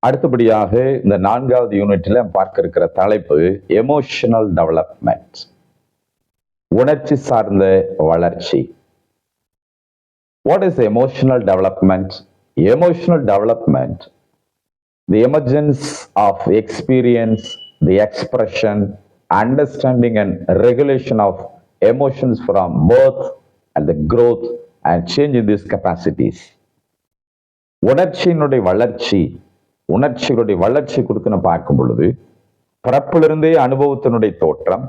அடுத்தபடியாக இந்த 4வது யூனிட்ல பார்க்க இருக்கிற தலைப்பு எமோஷனல் டெவலப்மெண்ட், உணர்ச்சி சார்ந்த வளர்ச்சி. What is emotional development? Emotional development, the emergence of experience, the expression, understanding and regulation of emotions from birth and the growth and change in these capacities. உணர்ச்சியினுடைய வளர்ச்சி, உணர்ச்சிகளுடைய வளர்ச்சி குறித்து நம்ம பார்க்கும் பொழுது பிறப்பிலிருந்தே அனுபவத்தினுடைய தோற்றம்,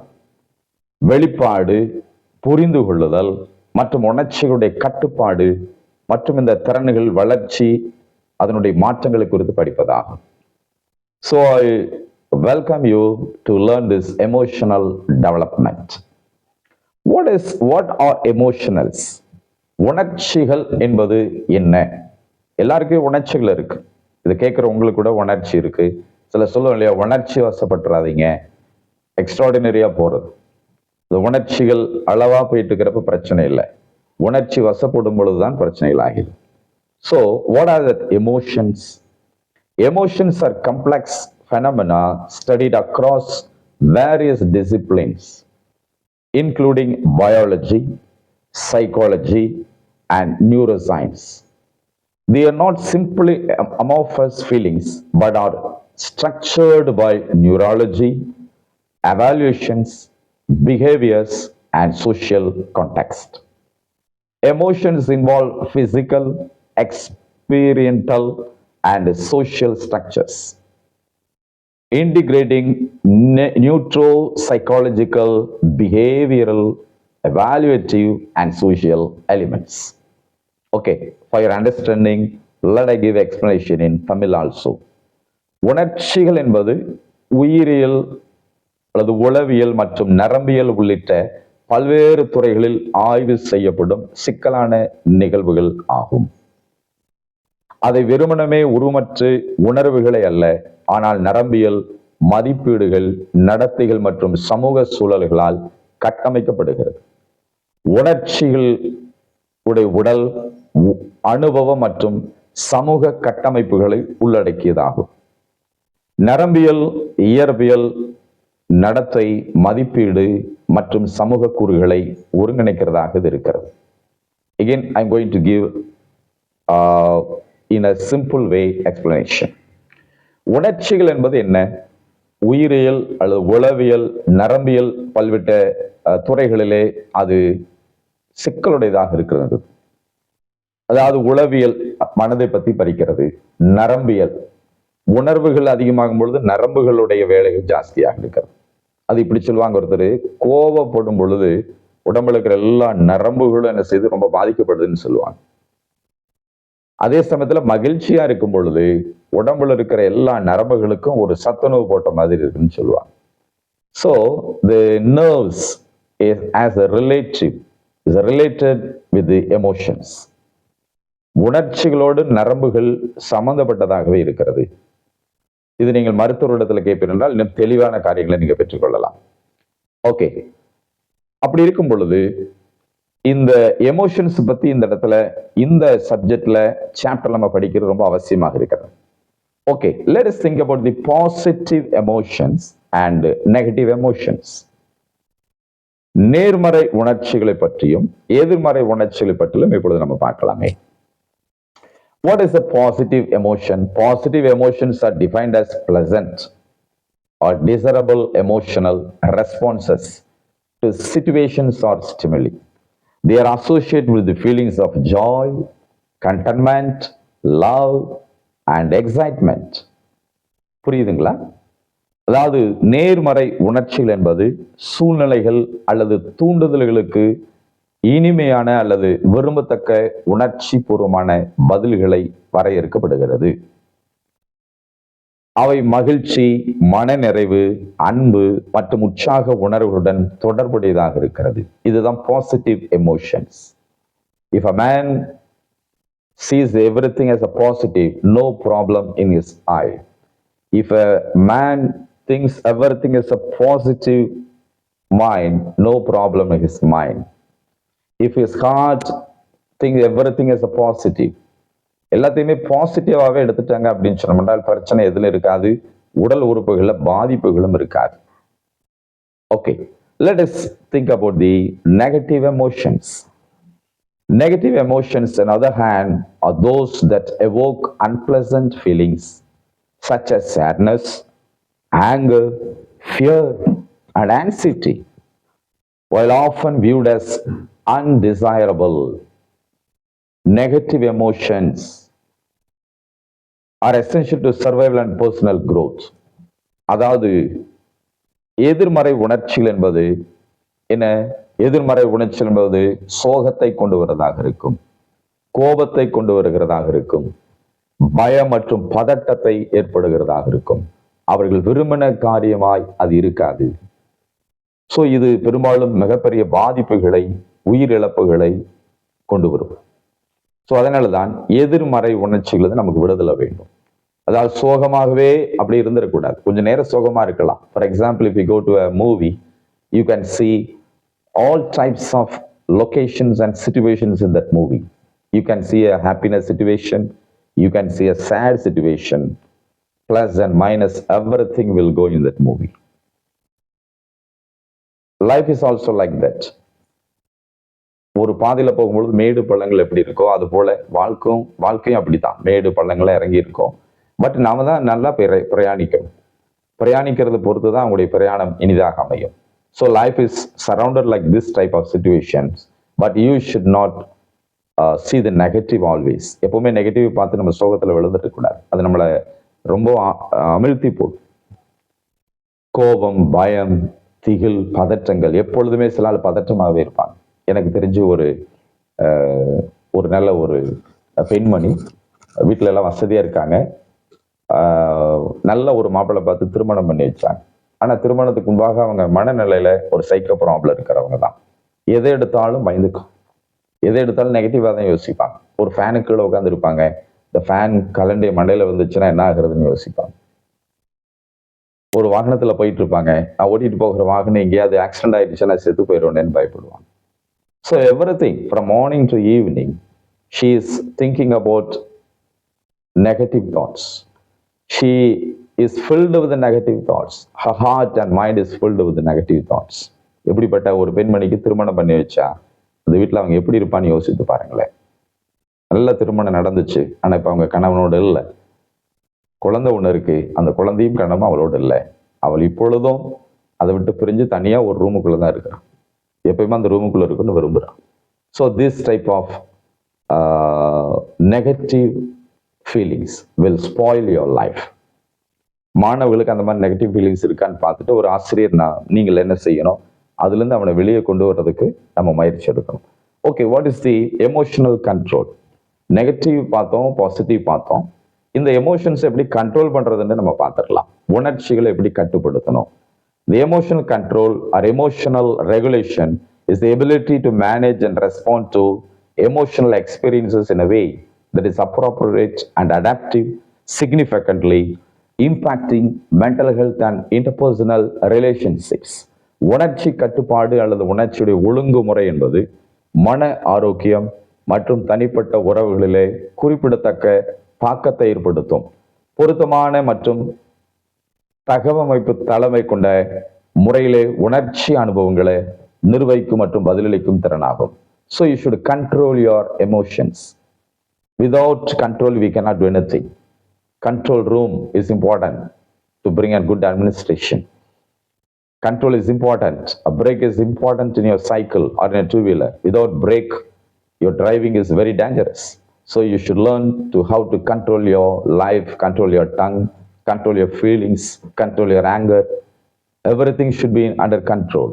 வெளிப்பாடு, புரிந்து கொள்ளுதல் மற்றும் உணர்ச்சிகளுடைய கட்டுப்பாடு மற்றும் இந்த திறன்கள் வளர்ச்சி, அதனுடைய மாற்றங்களை குறித்து படிப்பதாகும். So I welcome you to learn this emotional development. What are emotionals? உணர்ச்சிகள் என்பது என்ன? எல்லாருக்கும் உணர்ச்சிகள் இருக்கு. இதை கேட்குற உங்களுக்கு கூட உணர்ச்சி இருக்கு. சில சொல்லுவோம் இல்லையா, உணர்ச்சி வசப்பட்டுறாதீங்க, எக்ஸ்ட்ராடினரியா போறது. இந்த உணர்ச்சிகள் அளவா போயிட்டு இருக்கிறப்ப பிரச்சனை இல்லை, உணர்ச்சி வசப்படும் பொழுதுதான் பிரச்சனைகள் ஆகிது. So, what are the emotions? Emotions are complex phenomena studied across various disciplines, including biology, psychology, and neuroscience. They are not simply amorphous feelings, but are structured by neurology, evaluations, behaviors, and social context. Emotions involve physical, experiential, and social structures, integrating neuropsychological, behavioral, evaluative, and social elements. Okay, for your understanding, let I give explanation in Tamil also. உணர்ச்சிகள் என்பது உயிரியல் அல்லது உளவியல் மற்றும் நரம்பியல் உள்ளிட்ட பல்வேறு துறைகளில் ஆய்வு செய்யப்படும் சிக்கலான நிகழ்வுகள் ஆகும். அதை வெறுமனமே உருவமற்று உணர்வுகளை அல்ல, ஆனால் நரம்பியல், மதிப்பீடுகள், நடத்தைகள் மற்றும் சமூக சூழல்களால் கட்டமைக்கப்படுகிறது. உணர்ச்சிகள் உடைய உடல், அனுபவம் மற்றும் சமூக கட்டமைப்புகளை உள்ளடக்கியதாகும். நரம்பியல், இயற்பியல், நடத்தை, மதிப்பீடு மற்றும் சமூக கூறுகளை ஒருங்கிணைக்கிறதாக இது இருக்கிறது. Again, I'm going to give in a simple way explanation. உணர்ச்சிகள் என்பது என்ன? உயிரியல் அல்லது உளவியல், நரம்பியல் பல்வேறு துறைகளிலே அது சிக்கலுடையதாக இருக்கிறது. அதாவது உளவியல் மனதை பற்றி படிக்கிறது, நரம்பியல் உணர்வுகள் அதிகமாகும் பொழுது நரம்புகளுடைய வேலைகள் ஜாஸ்தியாக இருக்கிறது. அது இப்படி சொல்லுவாங்க, ஒருத்தர் கோபப்படும் பொழுது உடம்புல இருக்கிற எல்லா நரம்புகளும் என்ன செய்து ரொம்ப பாதிக்கப்படுதுன்னு சொல்லுவாங்க. அதே சமயத்துல மகிழ்ச்சியா இருக்கும் பொழுது உடம்புல இருக்கிற எல்லா நரம்புகளுக்கும் ஒரு சத்துணவு போட்ட மாதிரி இருக்குன்னு சொல்லுவாங்க. So the nerves is related with the emotions. உணர்ச்சிகளோடு நரம்புகள் சம்பந்தப்பட்டதாகவே இருக்கிறது. இது நீங்கள் மருத்துவரிடத்துல கேட்பீர்கள், இன்னும் தெளிவான காரியங்களை நீங்க பெற்றுக்கொள்ளலாம். ஓகே, அப்படி இருக்கும் பொழுது இந்த எமோஷன்ஸ் பத்தி இந்த இடத்துல இந்த சப்ஜெக்ட்ல சாப்டர் நம்ம படிக்கிறது ரொம்ப அவசியமாக இருக்கிறது. Okay, let us think about the positive emotions and negative emotions. நேர்மறை உணர்ச்சிகளை பற்றியும் எதிர்மறை உணர்ச்சிகளை பற்றியும் இப்பொழுது நம்ம பார்க்கலாமே. What is a positive emotion? Positive emotions are defined as pleasant or desirable emotional responses to situations or stimuli. They are associated with the feelings of joy, contentment, love, and excitement. புரியுதுங்களா? அதாவது நேர்மறை உணர்ச்சிகள் என்பது சூழ்நிலைகள் அல்லது தூண்டுதல்களுக்கு இனிமையான அல்லது விரும்பத்தக்க உணர்ச்சி பூர்வமான பதில்களை வரையறுக்கப்படுகிறது. அவை மகிழ்ச்சி, மனநிறைவு, அன்பு மற்றும் உற்சாக உணர்வுகளுடன் தொடர்புடையதாக இருக்கிறது. இதுதான் positive emotions. If a man sees everything as a positive, no problem in his eye. If a man thinks everything is a positive mind, no problem in his mind. If his heart thinks everything is a positive, எல்லாத்தையுமே பாசிட்டிவாவே எடுத்துட்டாங்க அப்படின்னு சொன்னோம்னா பிரச்சனை எதுல இருக்காது, உடல் உறுப்புகள்ல பாதிப்புகளும் இருக்காது. Okay, let us think about the negative emotions. Negative emotions, on the other hand, are those that evoke unpleasant feelings such as sadness, anger, fear, and anxiety, while often viewed as undesirable. Negative emotions are essential to survival and personal growth. அதாவது எதிர்மறை உணர்ச்சிகள் என்பது என்ன? எதிர்மறை உணர்ச்சிகள் என்பது சோகத்தை கொண்டு வருவதாக இருக்கும், கோபத்தை கொண்டு வருகிறதாக இருக்கும், பயம் மற்றும் பதட்டத்தை ஏற்படுகிறதாக இருக்கும். அவர்கள் விரும்பின காரியமாய் அது இருக்காது. ஸோ இது பெரும்பாலும் மிகப்பெரிய பாதிப்புகளை, உயிரிழப்புகளை கொண்டு வரும். ஸோ அதனால தான் எதிர்மறை உணர்ச்சிகள் நமக்கு விடுதலை வேண்டும். அதாவது சோகமாகவே அப்படி இருந்துடக்கூடாது. கொஞ்சம் நேரம் சோகமா இருக்கலாம். For example, if you go to a movie, you can see all types of locations and situations in that movie. You can see a happiness situation, you can see a sad situation, plus and minus, everything will go in that movie. Life is also like that. ஒரு பாதையில போகும்பொழுது மேடு பள்ளங்கள் எப்படி இருக்கோ அது போல வாழ்க்கையும் அப்படித்தான், மேடு பள்ளங்களை இறங்கி இருக்கோம். பட் நாம தான் நல்லா பிரயாணிக்கணும். பிரயாணிக்கிறத பொறுத்து தான் அவங்களுடைய பிரயாணம் இனிதாக அமையும். So life is surrounded like this type of situations, but you should not see the negative always. எப்பவுமே நெகட்டிவ் பார்த்து நம்ம சோகத்துல விழுந்துட்டு கூடாது. அது நம்மளை ரொம்ப அமிழ்த்தி போடும். கோபம், பயம், திகில், பதற்றங்கள், எப்பொழுதுமே சில நாள் பதற்றமாகவே இருப்பாங்க. எனக்கு தெரிஞ்சு ஒரு நல்ல ஒரு பெண்மணி, வீட்டுல எல்லாம் வசதியா இருக்காங்க, நல்ல ஒரு மாப்பிள்ளை பார்த்து திருமணம் பண்ணி வச்சாங்க. ஆனா திருமணத்துக்கு முன்பாக அவங்க மனநிலையில ஒரு சைக்கோ ப்ராப்ளம் இருக்கிறவங்க தான். எதை எடுத்தாலும் பயந்துக்கும், எதை எடுத்தாலும் நெகட்டிவா தான் யோசிப்பாங்க. ஒரு ஃபேனுக்கு கீழே உட்காந்து இருப்பாங்க, இந்த ஃபேன் கலண்டிய மண்டையில வந்துச்சுன்னா என்ன ஆகுறதுன்னு யோசிப்பாங்க. ஒரு வாகனத்துல போயிட்டு இருப்பாங்க, நான் ஓட்டிட்டு போகிற வாகனம் எங்கேயாவது ஆக்சிடென்ட் ஆயிடுச்சுன்னா செத்து போயிடுவேன்னு பயப்படுவாங்க. So everything from morning to evening she is thinking about negative thoughts. She is filled with the negative thoughts. Her heart and mind is filled with the negative thoughts. எப்படிப்பட்ட ஒரு பெண்மணிக்கு திருமணம் பண்ணி வச்சா அந்த வீட்டில் அவங்க எப்படி இருப்பான்னு யோசித்து பாருங்களேன். நல்ல திருமணம் நடந்துச்சு, ஆனா இப்ப அவங்க கணவனோடு இல்லை. குழந்தை ஒண்ணு இருக்கு, அந்த குழந்தையும் கணவன் அவளோடு இல்லை. அவள் இப்பொழுதும் அதை விட்டு பிரிஞ்சு தனியா ஒரு ரூமுக்குள்ளதான் இருக்கிறான். எப்பயுமே அந்த ரூமுக்குள்ள இருக்குன்னு விரும்புறான். So this type of negative feelings will spoil your life. மாணவர்களுக்கு அந்த மாதிரி நெகட்டிவ் ஃபீலிங்ஸ் இருக்கான்னு பார்த்துட்டு ஒரு ஆசிரியர் நீங்கள் என்ன செய்யணும், அதுல இருந்து அவனை வெளியே கொண்டு வர்றதுக்கு நம்ம முயற்சி எடுக்கணும். Okay, what is the emotional control? Negative பார்த்தோம், பாசிட்டிவ் பார்த்தோம். இந்த எமோஷன்ஸ் எப்படி கண்ட்ரோல் பண்றதுன்னு நம்ம பார்த்துடலாம். உணர்ச்சிகளை எப்படி கட்டுப்படுத்தணும்? The emotional control or emotional regulation is the ability to manage and respond to emotional experiences in a way that is appropriate and adaptive, significantly impacting mental health and interpersonal relationships. உணர்ச்சி கட்டுப்பாடு அல்லது உணர்ச்சியுடைய ஒழுங்குமுறை என்பது மன ஆரோக்கியம் மற்றும் தனிப்பட்ட உறவுகளிலே குறிப்பிடத்தக்க தாக்கத்தை ஏற்படுத்தும். பொருத்தமான மற்றும் தகவமைப்பு தலைமை கொண்ட முறையிலே உணர்ச்சி அனுபவங்களை நிர்வகிக்கும் மற்றும் பதிலளிக்கும் திறனாகும். So you should control your emotions. Without control, we cannot do anything. Control room is important to bring a good administration. Control is important. A brake is important in your cycle or in a two-wheeler. Without brake, your driving is very dangerous. So you should learn to how to control your life, control your tongue, control your feelings, control your anger. Everything should be under control.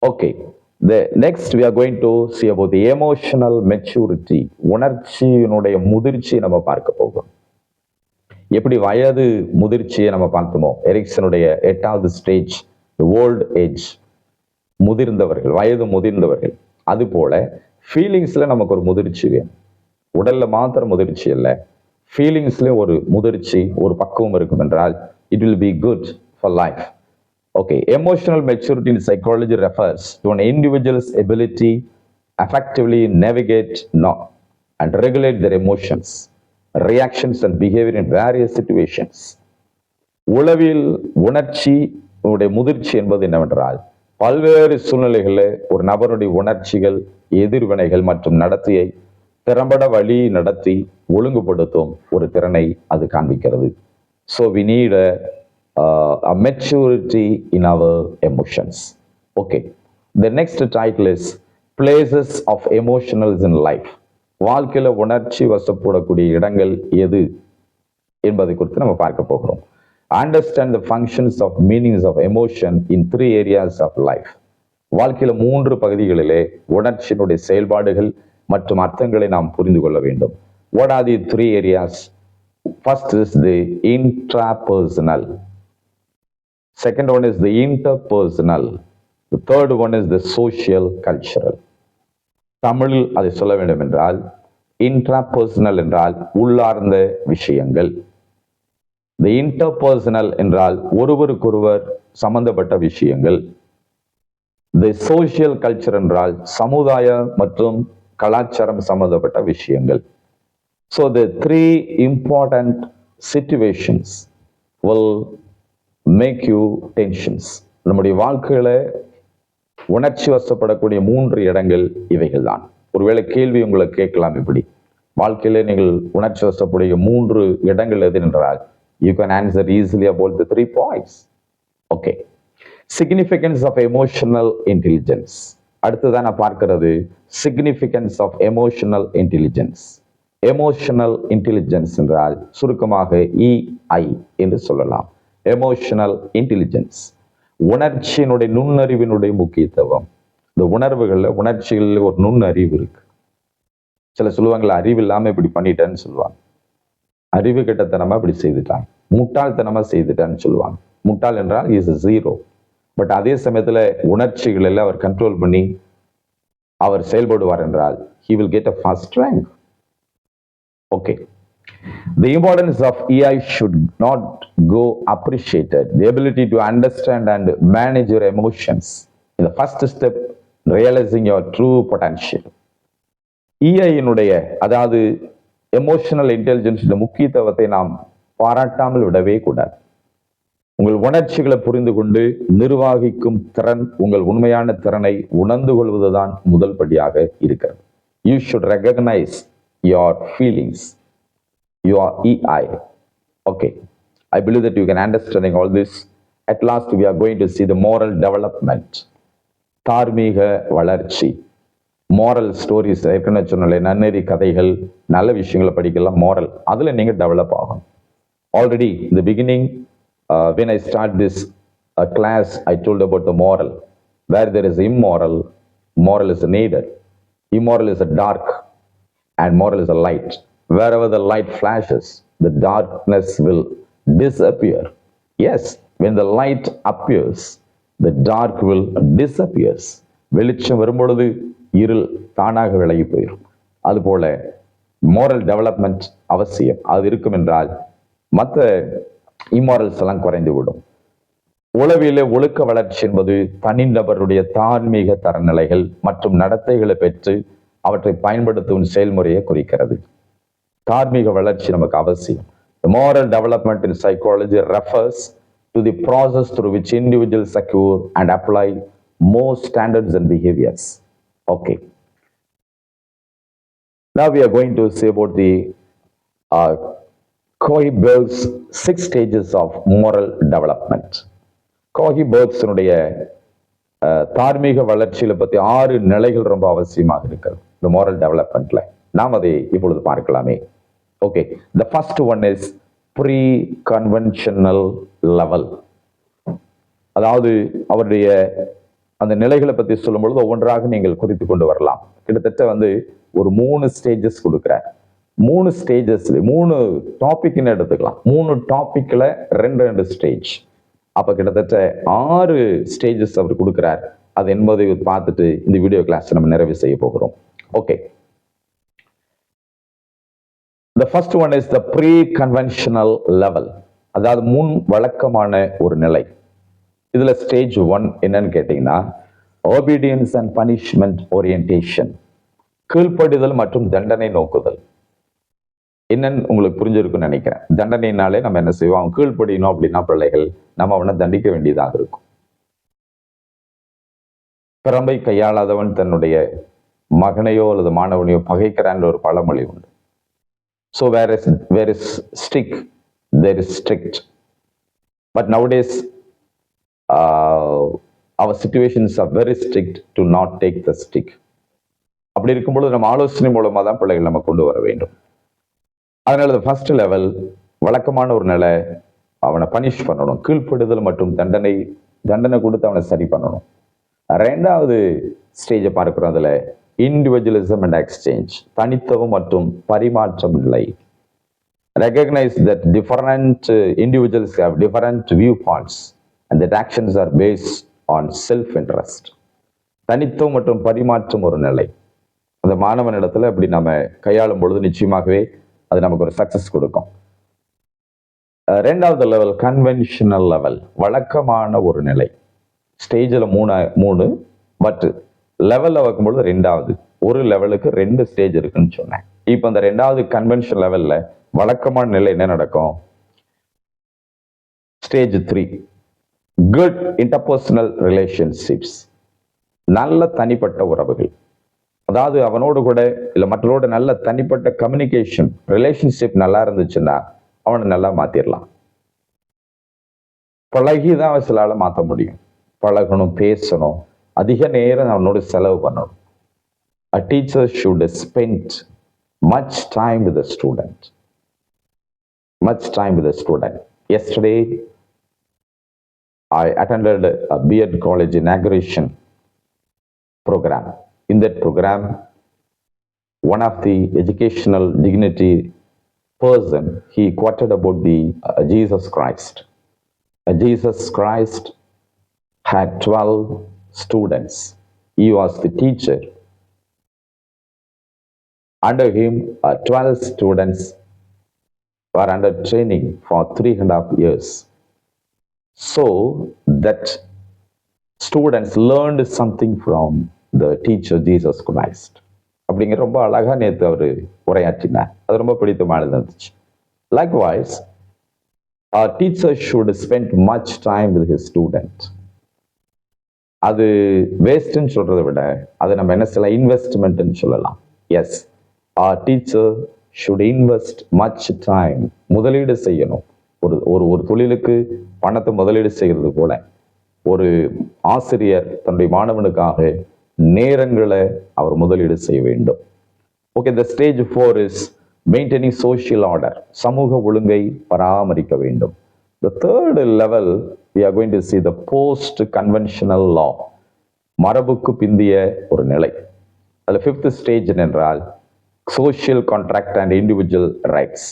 Okay. Next we are going to see about the emotional maturity. உணர்ச்சியினுடைய முதிர்ச்சியை நம்ம பார்க்க போகிறோம். எப்படி வயது முதிர்ச்சியை நம்ம பார்த்தோமோ, எரிக்சனுடைய 8வது stage, old age, முதிர்ந்தவர்கள், வயது முதிர்ந்தவர்கள். அது போல ஃபீலிங்ஸ்ல நமக்கு ஒரு முதிர்ச்சி வேணும். உடல்ல மாத்திரம் முதிர்ச்சி இல்லை, ஃபீலிங்ஸ்ல ஒரு முதிர்ச்சி, ஒரு பக்குவம் இருக்கும் என்றால் it will be good for life. Okay, emotional maturity in psychology refers to an individual's ability effectively navigate and regulate their emotions, reactions and behavior in various situations. உளவியல் உணர்ச்சி முதிர்ச்சி என்பது என்னவென்றால், பல்வேறு சூழ்நிலைகளில் ஒரு நபருடைய உணர்ச்சிகள், எதிர்வினைகள் மற்றும் நடத்தையை திறம்பட வழி நடத்தி ஒழுங்குபடுத்தும் ஒரு திறனை அது காண்பிக்கிறது. So we need a maturity in our emotions. Okay. The next title is Places of Emotionals in Life. வாழ்க்கையில உணர்ச்சி வசப்படக்கூடிய இடங்கள் எது என்பதை குறித்து நம்ம பார்க்க போகிறோம். Understand the functions of meanings of emotion in 3 areas of life. வாழ்க்கையில 3 பகுதிகளிலே உணர்ச்சியினுடைய செயல்பாடுகள் மற்றும் அர்த்தங்களை நாம் புரிந்து கொள்ள வேண்டும். What are the 3 areas? First is the intrapersonal. Second one is the interpersonal. The third one is the social cultural. தமிழில் அதை சொல்ல வேண்டும் என்றால், intrapersonal என்றால் உள்ளார்ந்த விஷயங்கள், the interpersonal என்றால் ஒருவருக்கொருவர் சம்பந்தப்பட்ட விஷயங்கள், the social culture என்றால் சமுதாய மற்றும் கலாச்சாரம் சம்பந்தப்பட்ட விஷயங்கள். So the 3 important situations will make you tensions. நம்முடைய வாழ்க்கையில உணர்ச்சி வசப்படக்கூடிய 3 இடங்கள் இவைகள் தான். ஒருவேளை கேள்வி உங்களை கேட்கலாம், இப்படி வாழ்க்கையில நீங்கள் உணர்ச்சி வசப்படைய 3 இடங்கள் எது என்றால், you can answer easily about the 3 points. Okay. Significance of emotional intelligence. அடுத்ததான் நான் பார்க்கிறது significance of emotional intelligence. Emotional intelligence என்றால் சுருக்கமாக EI என்று சொல்லலாம். எமோஷனல் இன்டெலிஜென்ஸ், உணர்ச்சியினுடைய நுண்ணறிவினுடைய முக்கியத்துவம். இந்த உணர்ச்சிகளில் ஒரு நுண்ணறிவு இருக்கு. சில சொல்லுவாங்களா, அறிவு இல்லாம இப்படி பண்ணிட்டேன்னு சொல்லுவாங்க, அறிவு கெட்டத்தனமா இப்படி செய்துட்டாங்க, முட்டாள்தனமா செய்துட்டான்னு சொல்லுவாங்க. முட்டாள் என்றால் இஸ் 0. பட் அதே சமயத்துல உணர்ச்சிகள் எல்லாம் அவர் கண்ட்ரோல் பண்ணி அவர் செயல்படுவார் என்றால் he will get a first rank. Okay. The importance of EI should not go appreciated. The ability to understand and manage your emotions is the first step in realizing your true potential. EI இனுடைய, அதாவது emotional intelligence முக்கியத்துவத்தை நாம் பாராட்டாமல் விடவே கூடாது. உங்கள் உணர்ச்சிகளை புரிந்து கொண்டு நிர்வாகிக்கும் திறன் உங்கள் உண்மையான திறனை உணர்ந்து கொள்வதுதான் முதல் படியாக இருக்கிறது. You should recognize your feelings, your EI. Okay, I believe that you can understanding all this. At last we are going to see the moral development. தார்மீக வளர்ச்சி, moral stories. ஏற்கனவே சொன்னாலே நன்னெறி கதைகள், நல்ல விஷயங்களை படிக்கலாம். moral, அதுல நீங்க டெவலப் ஆகும். Already in the beginning, when I start this class, I told about the moral. Where there is immoral, moral is needed. Immoral is a dark and moral is a light. Wherever the light flashes, the darkness will disappear. Yes, when the light appears, the dark will disappear. வெளிச்சம் வரும்பொழுது இருள் தானாக விலகி போயிடும். அதுபோல moral development அவசியம். அது இருக்கும் என்றால் மற்ற இம்மாரல்ஸ் எல்லாம் குறைந்து விடும். உளவியல ஒழுக்க வளர்ச்சி என்பது தனிநபருடைய தார்மீக தரநிலைகள் மற்றும் நடத்தைகளை பெற்று அவற்றை பயன்படுத்தும் செயல்முறையை குறிக்கிறது. தார்மீக வளர்ச்சி நமக்கு அவசியம். The moral development in psychology refers to the process through which individuals secure and apply more standards and behaviors. Okay. Now we are going to say about the Kohlberg's 6 stages of moral development. கோஹிபர்க்ஸினுடைய தார்மீக வளர்ச்சியில பத்தி 6 நிலைகள் ரொம்ப அவசியமாக இருக்கிறது இந்த moral developmentல. நாம் அதை இப்பொழுது பார்க்கலாமே. Okay, the first one is pre-conventional level. அதாவது அவருடைய அந்த நிலைகளை பத்தி சொல்லும் பொழுது ஒவ்வொன்றாக நீங்கள் குறித்து கொண்டு வரலாம். கிட்டத்தட்ட ஒரு 3 ஸ்டேஜஸ் கொடுக்கிறார். 3 ஸ்டேஜஸ், 3 டாபிக்னு எடுத்துக்கலாம். 3 டாபிக்ல 2 ஸ்டேஜ். அப்ப கிட்டத்தட்ட 6 ஸ்டேஜஸ் அவர் கொடுக்கிறார். அது என்பதை பார்த்துட்டு இந்த வீடியோ கிளாஸ் நம்ம நிறைவு செய்ய போகிறோம். Okay, the first one is the pre-conventional level. அதாவது முன் வழக்கமான ஒரு நிலை. இதுல ஸ்டேஜ் 1 என்னன்னு கேட்டீங்கன்னா obedience and punishment orientation. கீழ்ப்படிதல் மற்றும் தண்டனை நோக்குதல் என்னன்னு உங்களுக்கு புரிஞ்சிருக்குன்னு நினைக்கிறேன். தண்டனைனாலே நம்ம என்ன செய்வோம், அவன் கீழ்ப்படியணும் அப்படின்னா பிள்ளைகள் நம்ம அவனை தண்டிக்க வேண்டியதாக இருக்கும். பிரம்பை கையாளாதவன் தன்னுடைய மகனையோ அல்லது மாணவனையோ பகைக்கிறான் ஒரு பழமொழி உண்டு. So where is strict there is strict. But nowadays our situations are very strict to not take the stick. அப்படி இருக்கும்பொழுது நம்ம ஆலோசனை மூலமாக தான் பிள்ளைகள் நம்ம கொண்டு வர வேண்டும். அதனால ஃபர்ஸ்ட் லெவல் வழக்கமான ஒரு நிலை, அவனை பனிஷ் பண்ணணும், கீழ்ப்படுதல் மற்றும் தண்டனை கொடுத்து அவனை சரி பண்ணணும். ரெண்டாவது ஸ்டேஜை பார்க்கிறோம், அதில் இண்டிவிஜுவலிசம் அண்ட் எக்ஸ்சேஞ்ச், தனித்துவம் மற்றும் பரிமாற்றம் நிலை. Recognize that different individuals have different viewpoints and that actions are based on self-interest. தனித்துவம் மற்றும் பரிமாற்றம் ஒரு நிலை. அந்த மாணவனிடத்துல அப்படி நம்ம கையாளும் பொழுது நிச்சயமாகவே அது நமக்கு ஒரு சக்சஸ் கொடுக்கும். ரெண்டாவது லெவல் கன்வென்ஷனல் லெவல், வழக்கமான ஒரு நிலை. ஸ்டேஜில் மூணு பட் லெவலில் வைக்கும்பொழுது ரெண்டாவது. ஒரு லெவலுக்கு 2 ஸ்டேஜ் இருக்குன்னு சொன்னேன். இப்போ அந்த ரெண்டாவது கன்வென்ஷன் லெவலில் வழக்கமான நிலை என்ன நடக்கும்? ஸ்டேஜ் 3 குட் இன்டர்பர்சனல் ரிலேஷன்ஷிப்ஸ், நல்ல தனிப்பட்ட உறவுகள். அதாவது அவனோடு கூட இல்லை மற்றவரோட நல்ல தனிப்பட்ட கம்யூனிகேஷன் ரிலேஷன்ஷிப் நல்லா இருந்துச்சுன்னா அவனை நல்லா மாத்திரலாம். பழகிதான் அவன் சில ஆளை மாற்ற முடியும். பழகணும், பேசணும், அதிக நேரம் அவனோட செலவு பண்ணணும். A teacher should spend much time with the student. Much time with the student. Yesterday, I attended a B.Ed college inauguration program. In that program, one of the educational dignity person, he quoted about the Jesus Christ. Jesus Christ had 12 students. He was the teacher. Under him, 12 students were under training for 3.5 years. So that students learned something from the teacher Jesus Christ. அப்படிங்கிற ரொம்ப அழகா நேற்று அவர் உரையாற்றினார். அது ரொம்ப பிடித்தமானது இருந்துச்சு. Likewise, our teacher should spend much time with his student. அது வேஸ்ட்ன்னு சொல்றதை விட அதை நம்ம என்ன செய்யலாம், இன்வெஸ்ட்மெண்ட்னு சொல்லலாம். Yes, our teacher should invest much time. முதலீடு செய்யணும். ஒரு தொழிலுக்கு பணத்தை முதலீடு செய்கிறது போல ஒரு ஆசிரியர் தன்னுடைய மாணவனுக்காக நேரங்களை அவர் முதலீடு செய்ய வேண்டும். Okay, the stage 4 is maintaining social order. சமூக ஒழுங்கை பராமரிக்க வேண்டும். The third level we are going to see the post conventional law. மரபுக்கு பிந்திய ஒரு நிலை. அதில் 5th stage என்றால் social contract and individual rights.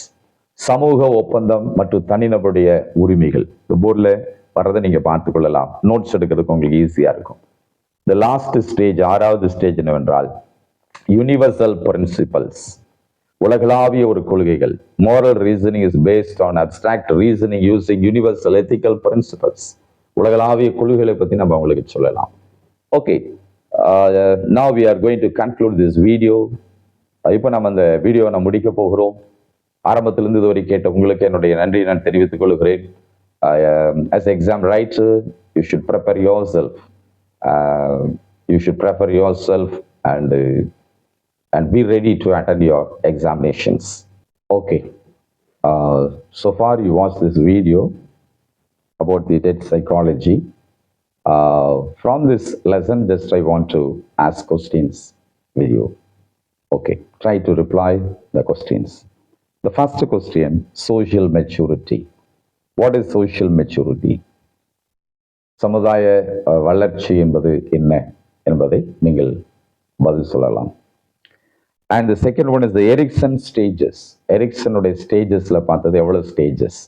சமூக ஒப்பந்தம் மற்றும் தனிநபருடைய உரிமைகள். இந்த போர்டில் வர்றதை நீங்கள் பார்த்து கொள்ளலாம். நோட்ஸ் எடுக்கிறதுக்கு உங்களுக்கு ஈஸியாக இருக்கும். The last stage, 6வது ஸ்டேஜ் என்னவென்றால் யூனிவர்சல் பிரின்சிபல்ஸ், உலகளாவிய ஒரு கொள்கைகள். moral reasoning is based on abstract reasoning using universal ethical principles. உலகளாவிய கொள்கைகளை பற்றி நம்ம உங்களுக்கு சொல்லலாம். Okay, now we are going to conclude this video. இப்போ நம்ம அந்த வீடியோவை நான் முடிக்க போகிறோம். ஆரம்பத்திலிருந்து இதுவரை கேட்ட உங்களுக்கு என்னுடைய நன்றி நான் தெரிவித்துக் கொள்கிறேன். As an exam writer, you should prepare yourself. You should prepare yourself and be ready to attend your examinations. Okay. So far you watched this video about the TET psychology. From this lesson, just I want to ask questions with you. Okay, try to reply the questions. The first question, social maturity. What is social maturity? சமுதாய வளர்ச்சி என்பது என்ன என்பதை நீங்கள் பதில் சொல்லலாம். And the second one is the Erikson stages. எரிக்சனுடைய ஸ்டேஜஸ்ல பார்த்தது எவ்வளவு ஸ்டேஜஸ்,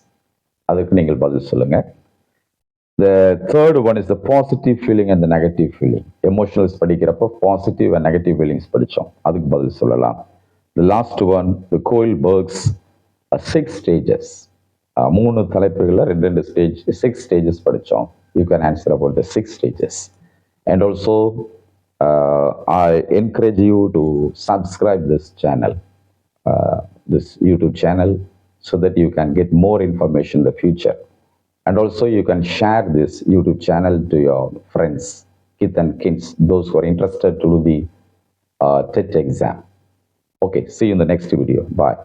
அதுக்கு நீங்கள் பதில் சொல்லுங்க. The third one is the positive feeling and the negative feeling. எமோஷனல்ஸ் படிக்கிறப்போ பாசிட்டிவ் அண்ட் நெகட்டிவ் ஃபீலிங்ஸ் படித்தோம், அதுக்கு பதில் சொல்லலாம். The last one, the Kohlberg's 6 stages. 3 தலைப்புகளில் 2 ஸ்டேஜ், 6 stages படித்தோம். You can answer about the 6 stages. And also I encourage you to subscribe this channel, this YouTube channel, so that you can get more information in the future. And also you can share this YouTube channel to your friends, kith and kins, those who are interested to do the TET exam. Okay, see you in the next video. Bye.